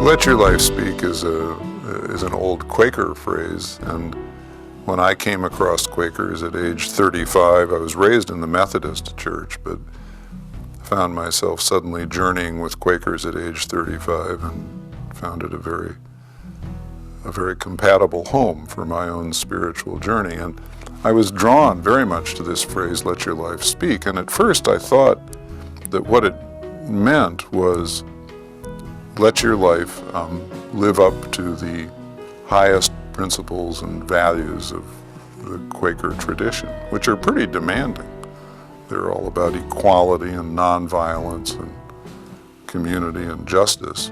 Let your life speak is an old Quaker phrase, and when I came across Quakers at age 35, I was raised in the Methodist Church, but found myself suddenly journeying with Quakers at age 35 and found it a very compatible home for my own spiritual journey. And I was drawn very much to this phrase, let your life speak. And at first I thought that what it meant was let your life live up to the highest principles and values of the Quaker tradition, which are pretty demanding. They're all about equality and nonviolence and community and justice,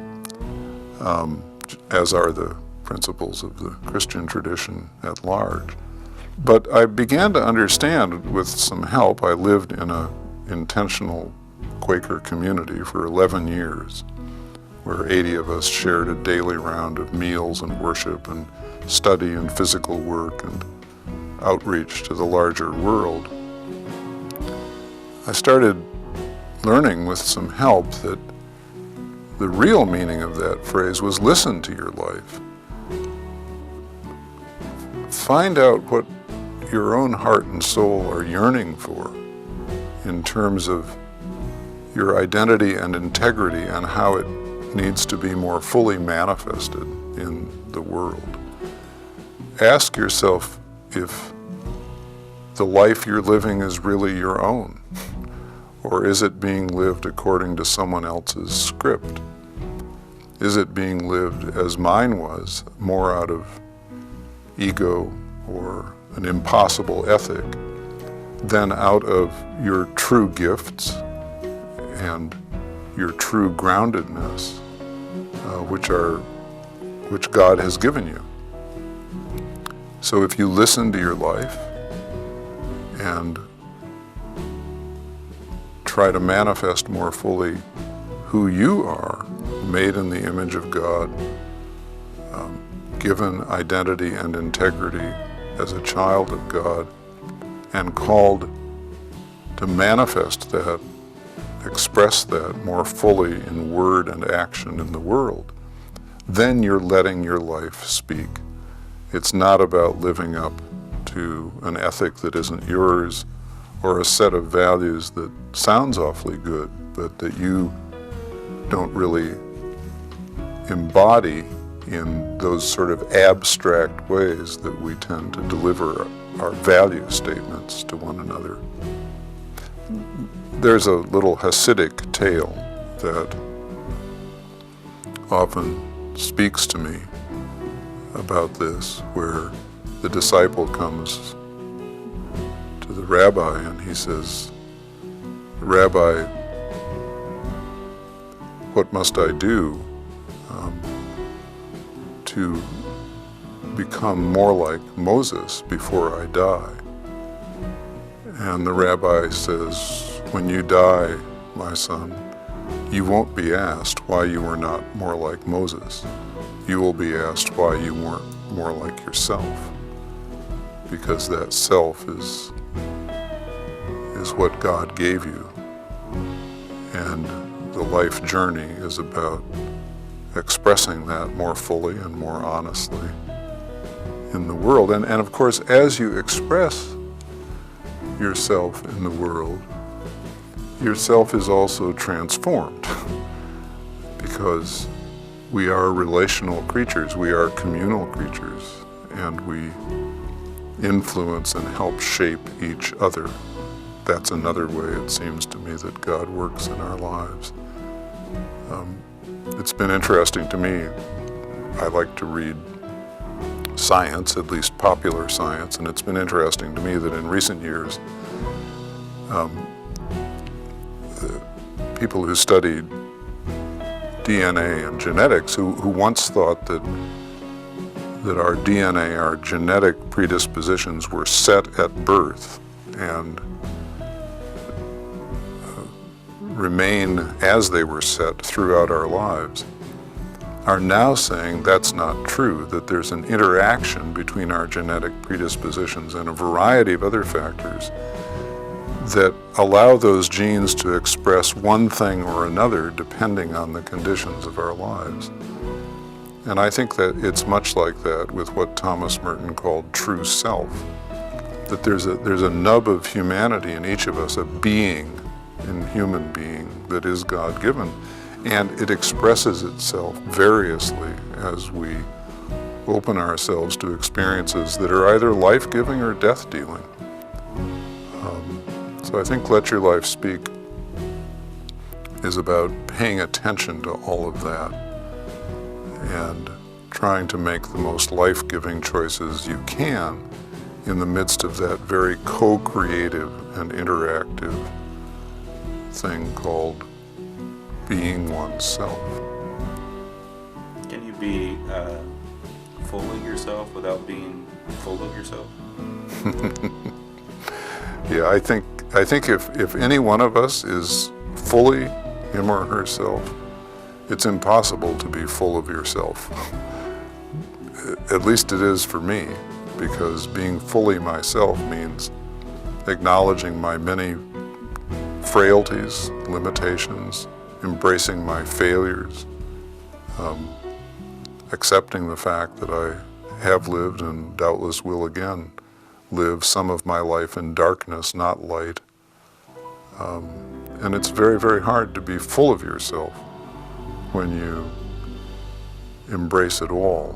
as are the principles of the Christian tradition at large. But I began to understand, with some help, I lived in an intentional Quaker community for 11 years, where 80 of us shared a daily round of meals and worship and study and physical work and outreach to the larger world. I started learning with some help that the real meaning of that phrase was listen to your life. Find out what your own heart and soul are yearning for in terms of your identity and integrity and how it needs to be more fully manifested in the world. Ask yourself if the life you're living is really your own, or is it being lived according to someone else's script? Is it being lived as mine was, more out of ego or an impossible ethic than out of your true gifts and your true groundedness, which God has given you. So if you listen to your life and try to manifest more fully who you are, made in the image of God, given identity and integrity as a child of God, and called to manifest that, express that more fully in word and action in the world, then you're letting your life speak. It's not about living up to an ethic that isn't yours or a set of values that sounds awfully good, but that you don't really embody in those sort of abstract ways that we tend to deliver our value statements to one another. There's a little Hasidic tale that often speaks to me about this, where the disciple comes to the rabbi and he says, "Rabbi, what must I do to become more like Moses before I die?" And the rabbi says, "When you die, my son, you won't be asked why you were not more like Moses. You will be asked why you weren't more like yourself, because that self is what God gave you. And the life journey is about expressing that more fully and more honestly in the world. And of course, as you express yourself in the world, yourself is also transformed, because we are relational creatures, we are communal creatures, and we influence and help shape each other. That's another way, it seems to me, that God works in our lives. It's been interesting to me. I like to read science, at least popular science, and it's been interesting to me that in recent years, people who studied DNA and genetics, who once thought that our DNA, our genetic predispositions, were set at birth and remain as they were set throughout our lives, are now saying that's not true, that there's an interaction between our genetic predispositions and a variety of other factors that allow those genes to express one thing or another depending on the conditions of our lives. And I think that it's much like that with what Thomas Merton called true self. That there's a nub of humanity in each of us, a being, in human being, that is God-given. And it expresses itself variously as we open ourselves to experiences that are either life-giving or death-dealing. So I think Let Your Life Speak is about paying attention to all of that and trying to make the most life-giving choices you can in the midst of that very co-creative and interactive thing called being oneself. Can you be full of yourself without being full of yourself? Yeah, I think if any one of us is fully him or herself, it's impossible to be full of yourself. At least it is for me, because being fully myself means acknowledging my many frailties, limitations, embracing my failures, accepting the fact that I have lived and doubtless will again live some of my life in darkness, not light. And it's very, very hard to be full of yourself when you embrace it all.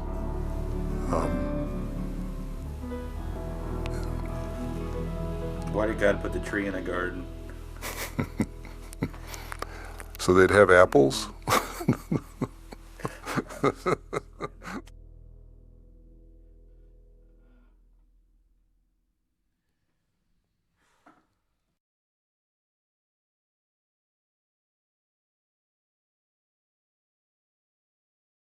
Why did God put the tree in a garden? So they'd have apples?